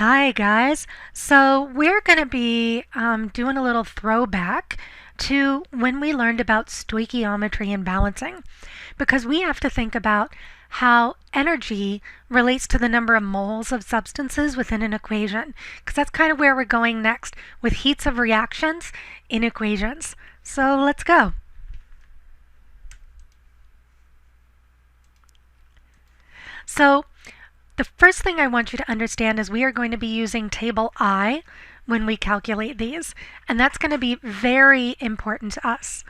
Hi guys. So we're going to be doing a little throwback to when we learned about stoichiometry and balancing, because we have to think about how energy relates to the number of moles of substances within an equation, because that's kind of where we're going next with heats of reactions in equations. So let's go. So the first thing I want you to understand is we are going to be using table I when we calculate these, and that's going to be very important to us.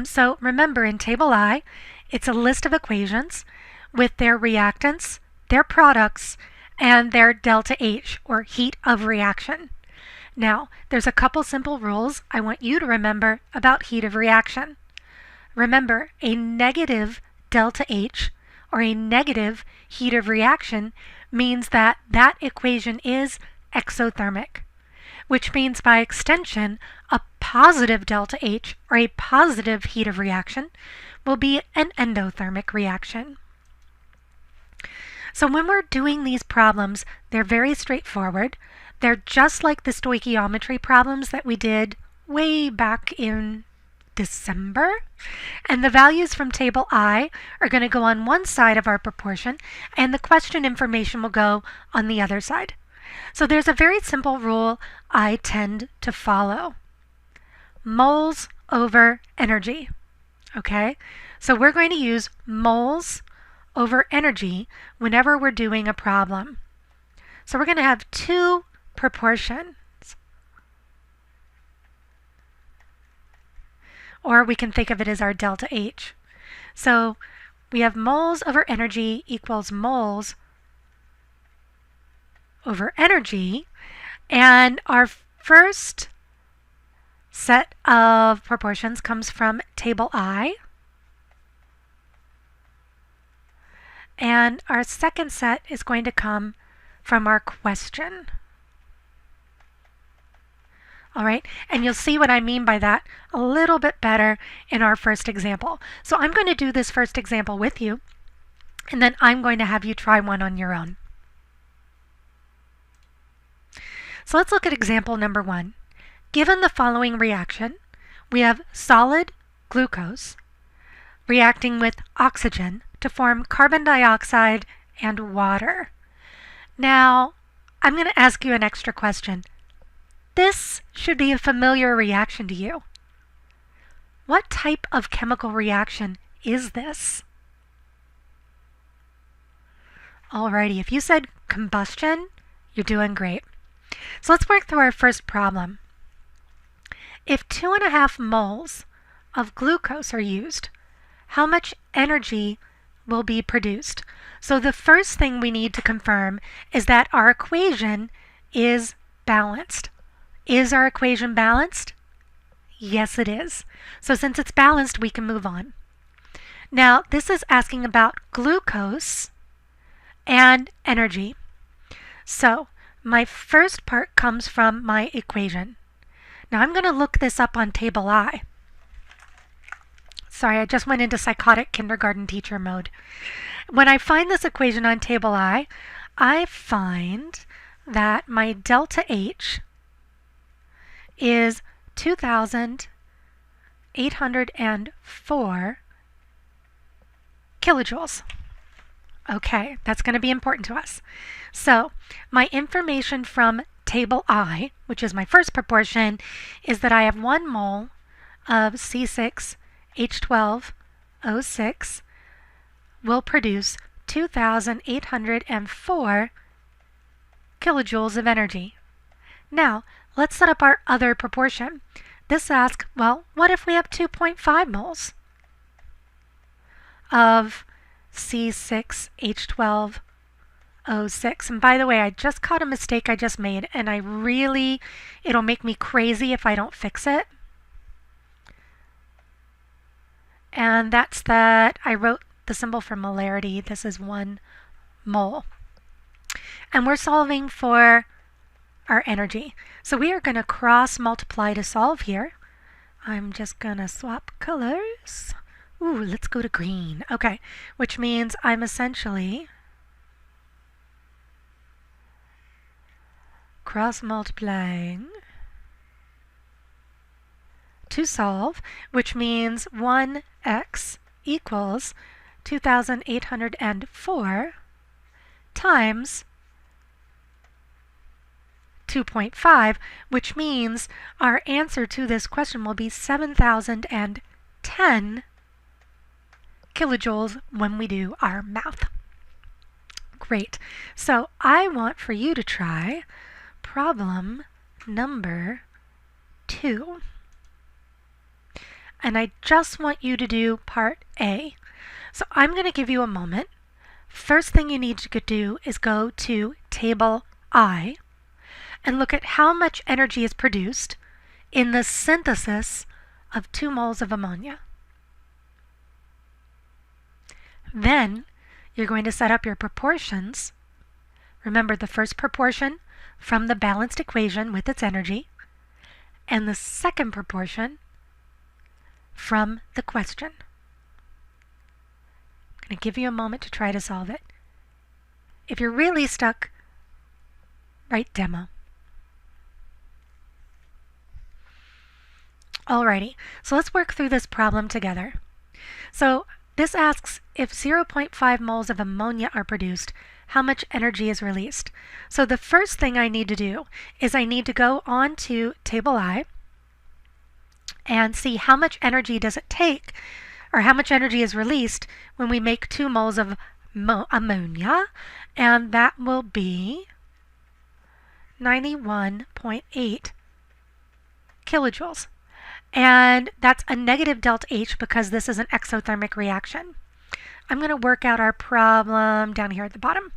So remember, in table I, it's a list of equations with their reactants, their products, and their delta H, or heat of reaction. Now, there's a couple simple rules I want you to remember about heat of reaction. Remember, a negative delta H, or a negative heat of reaction, means that that equation is exothermic, which means by extension a positive delta H, or a positive heat of reaction, will be an endothermic reaction. So when we're doing these problems, they're very straightforward. They're just like the stoichiometry problems that we did way back in December, and the values from table I are going to go on one side of our proportion, and the question information will go on the other side. So there's a very simple rule I tend to follow. Moles over energy. Okay? So we're going to use moles over energy whenever we're doing a problem. So we're going to have two proportions. Or we can think of it as our delta H. So we have moles over energy equals moles over energy, and our first set of proportions comes from table I, and our second set is going to come from our question. All right, and you'll see what I mean by that a little bit better in our first example. So I'm going to do this first example with you, and then I'm going to have you try one on your own. So let's look at example number 1. Given the following reaction, we have solid glucose reacting with oxygen to form carbon dioxide and water. Now, I'm going to ask you an extra question. This should be a familiar reaction to you. What type of chemical reaction is this? Alrighty, if you said combustion, you're doing great. So let's work through our first problem. If 2.5 moles of glucose are used, how much energy will be produced? So the first thing we need to confirm is that our equation is balanced. Is our equation balanced? Yes, it is. So since it's balanced, we can move on. Now, this is asking about glucose and energy. So my first part comes from my equation. Now I'm going to look this up on table I. Sorry, I just went into psychotic kindergarten teacher mode. When I find this equation on table I find that my delta H is 2,804 kilojoules. Okay, that's going to be important to us. So my information from table I, which is my first proportion, is that I have 1 mole of C6H12O6 will produce 2,804 kilojoules of energy. Now, let's set up our other proportion. This asks, well, what if we have 2.5 moles of C6H12O6? And by the way, I just caught a mistake I just made, and it'll make me crazy if I don't fix it. And that's that I wrote the symbol for molarity. This is 1 mole. And we're solving for our energy. So we are going to cross multiply to solve here. I'm just going to swap colors. Ooh, let's go to green. Okay, which means I'm essentially cross-multiplying to solve, which means 1x equals 2,804 times 2.5, which means our answer to this question will be 7,010 kilojoules when we do our math. Great. So I want for you to try problem number 2. And I just want you to do part A. So I'm going to give you a moment. First thing you need to do is go to table I and look at how much energy is produced in the synthesis of 2 moles of ammonia. Then you're going to set up your proportions. Remember the first proportion from the balanced equation with its energy, and the second proportion from the question. I'm going to give you a moment to try to solve it. If you're really stuck, write demo. Alrighty, so let's work through this problem together. So this asks if 0.5 moles of ammonia are produced, how much energy is released? So the first thing I need to do is I need to go on to table I and see how much energy does it take, or how much energy is released when we make 2 moles of ammonia, and that will be 91.8 kilojoules. And that's a negative delta H because this is an exothermic reaction. I'm going to work out our problem down here at the bottom.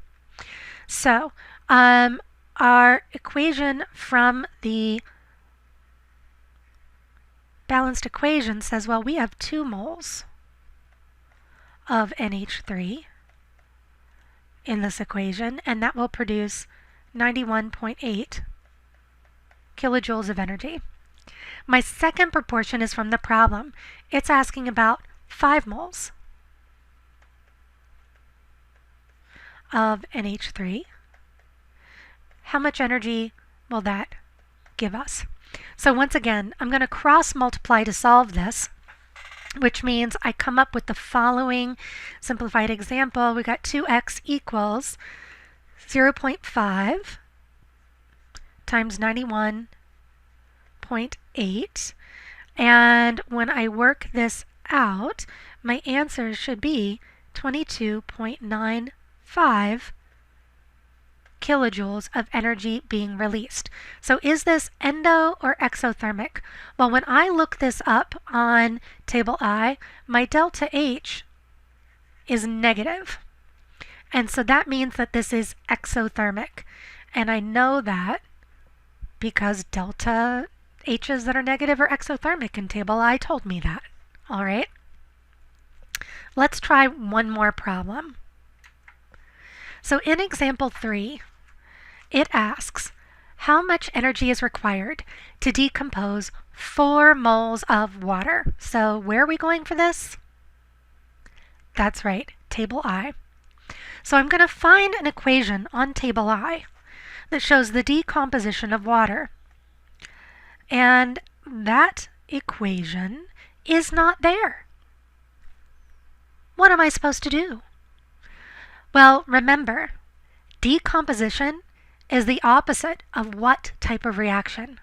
So our equation from the balanced equation says, well, we have 2 moles of NH3 in this equation, and that will produce 91.8 kilojoules of energy. My second proportion is from the problem. It's asking about 5 moles of NH3. How much energy will that give us? So once again, I'm going to cross multiply to solve this, which means I come up with the following simplified example. We got 2x equals 0.5 times 91.8, and when I work this out, my answer should be 22.95 kilojoules of energy being released. So is this endo or exothermic? Well, when I look this up on table I, my delta H is negative. And so that means that this is exothermic. And I know that because delta H's that are negative are exothermic, and table I told me that. All right. Let's try one more problem. So in example 3, it asks how much energy is required to decompose 4 moles of water. So where are we going for this? That's right, table I. So I'm going to find an equation on table I that shows the decomposition of water. And that equation is not there. What am I supposed to do? Well, remember, decomposition is the opposite of what type of reaction?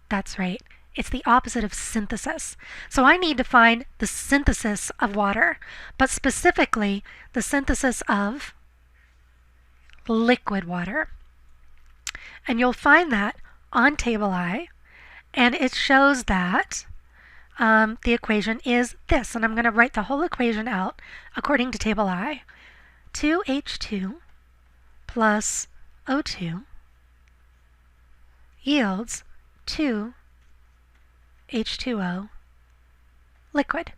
That's right. It's the opposite of synthesis. So I need to find the synthesis of water, but specifically the synthesis of liquid water. And you'll find that on table I, and it shows that the equation is this. And I'm going to write the whole equation out according to table I. 2H2 plus O2 yields 2H2O liquid.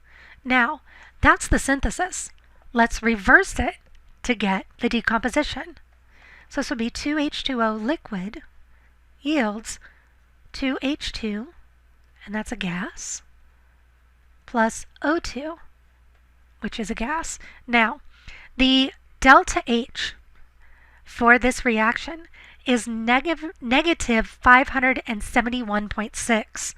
Now, that's the synthesis. Let's reverse it to get the decomposition. So this will be 2H2O liquid yields 2H2, and that's a gas, plus O2, which is a gas. Now, the delta H for this reaction is negative 571.6.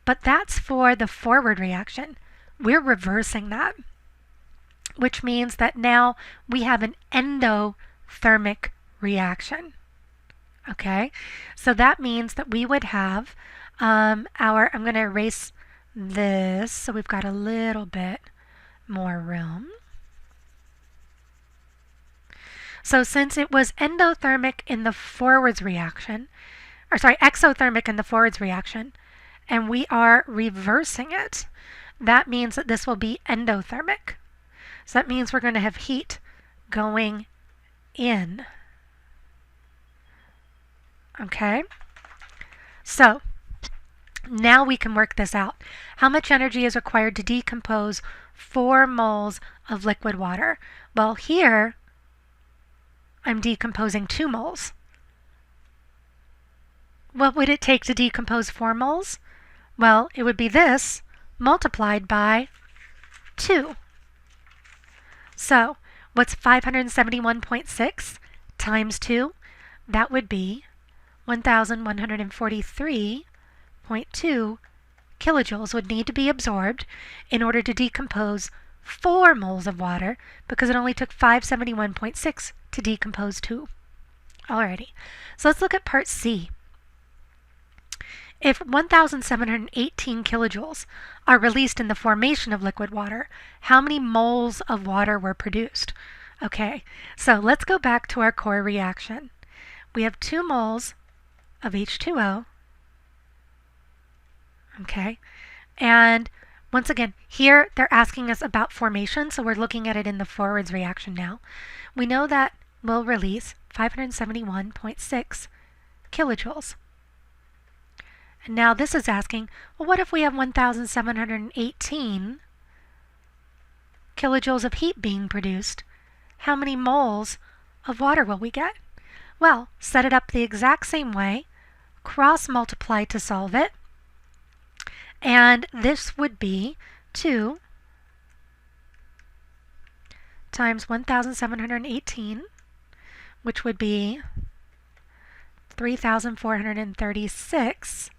But that's for the forward reaction. We're reversing that, which means that now we have an endothermic reaction. Okay, so that means that we would have I'm going to erase this so we've got a little bit more room. So since it was endothermic in the forwards reaction, or sorry, exothermic in the forwards reaction, and we are reversing it, that means that this will be endothermic. So that means we're going to have heat going in. Okay? So now we can work this out. How much energy is required to decompose 4 moles of liquid water? Well, here I'm decomposing 2 moles. What would it take to decompose 4 moles? Well, it would be this multiplied by 2. So, what's 571.6 times 2? That would be 1,143.2 kilojoules would need to be absorbed in order to decompose 4 moles of water, because it only took 571.6 to decompose 2. Alrighty, so let's look at part C. If 1,718 kilojoules are released in the formation of liquid water, how many moles of water were produced? Okay, so let's go back to our core reaction. We have 2 moles of H2O. Okay, and once again, here they're asking us about formation, so we're looking at it in the forwards reaction now. We know that we'll release 571.6 kilojoules. And now this is asking, well, what if we have 1,718 kilojoules of heat being produced? How many moles of water will we get? Well, set it up the exact same way, cross-multiply to solve it, and this would be 2 times 1,718, which would be 3,436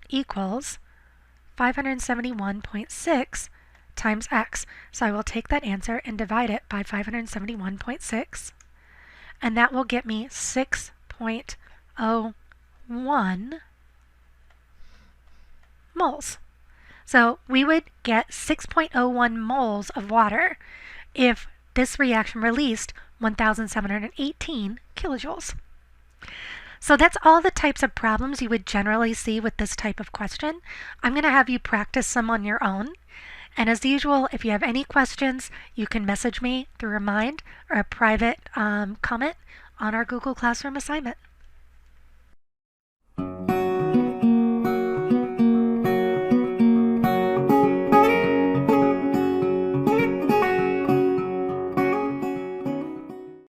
equals 571.6 times x. So I will take that answer and divide it by 571.6, and that will get me 6.01 moles. So we would get 6.01 moles of water if this reaction released 1,718 kilojoules. So that's all the types of problems you would generally see with this type of question. I'm going to have you practice some on your own. And as usual, if you have any questions, you can message me through Remind or a private comment on our Google Classroom assignment.